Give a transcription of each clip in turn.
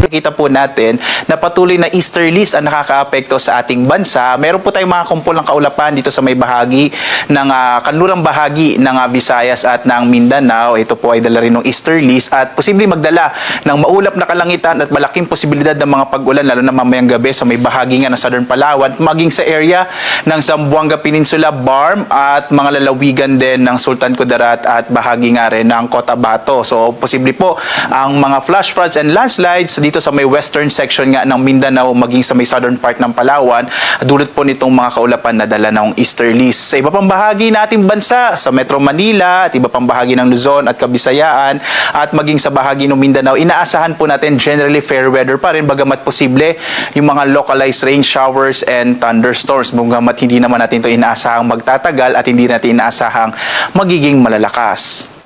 Kita po natin na patuloy na easterlies ang nakakaapekto sa ating bansa. Meron po tayong mga kumpulang kaulapan dito sa may bahagi ng kanlurang bahagi ng Visayas at ng Mindanao. Ito po ay dala rin ng easterlies at posibleng magdala ng maulap na kalangitan at malaking posibilidad ng mga pag-ulan lalo na mamayang gabi sa may bahagi nga ng Southern Palawan, maging sa area ng Zamboanga Peninsula, Barm at mga lalawigan din ng Sultan Kudarat at bahagi nga rin ng Cotabato. So posible po ang mga flash floods and landslides dito sa may western section nga ng Mindanao maging sa may southern part ng Palawan, dulot po nitong mga kaulapan na dala ng easterlies. Sa iba pang bahagi nating bansa, sa Metro Manila at iba pang bahagi ng Luzon at Kabisayaan at maging sa bahagi ng Mindanao, inaasahan po natin generally fair weather pa rin bagamat posible yung mga localized rain showers and thunderstorms bagamat hindi naman natin ito inaasahang magtatagal at hindi natin inaasahang magiging malalakas.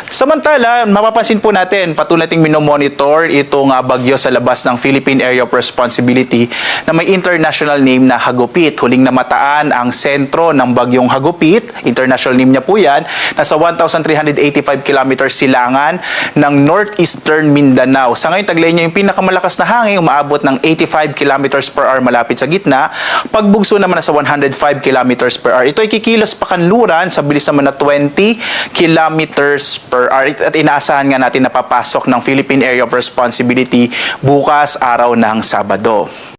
Samantala, mapapansin po natin patuloy nating minomonitor itong bagyo sa labas ng Philippine Area of Responsibility na may international name na Hagupit. Huling namataan ang sentro ng bagyong Hagupit, international name niya po yan, nasa 1,385 kilometers silangan ng northeastern Mindanao. Sa ngayon, taglay niya yung pinakamalakas na hangin, umaabot ng 85 kilometers per hour malapit sa gitna. Pagbugso naman nasa 105 kilometers per hour. Ito ay kikilos pa kanluran sa bilis naman na 20 kilometers per hour at inaasahan nga natin na papasok ng Philippine Area of Responsibility bukas araw ng Sabado.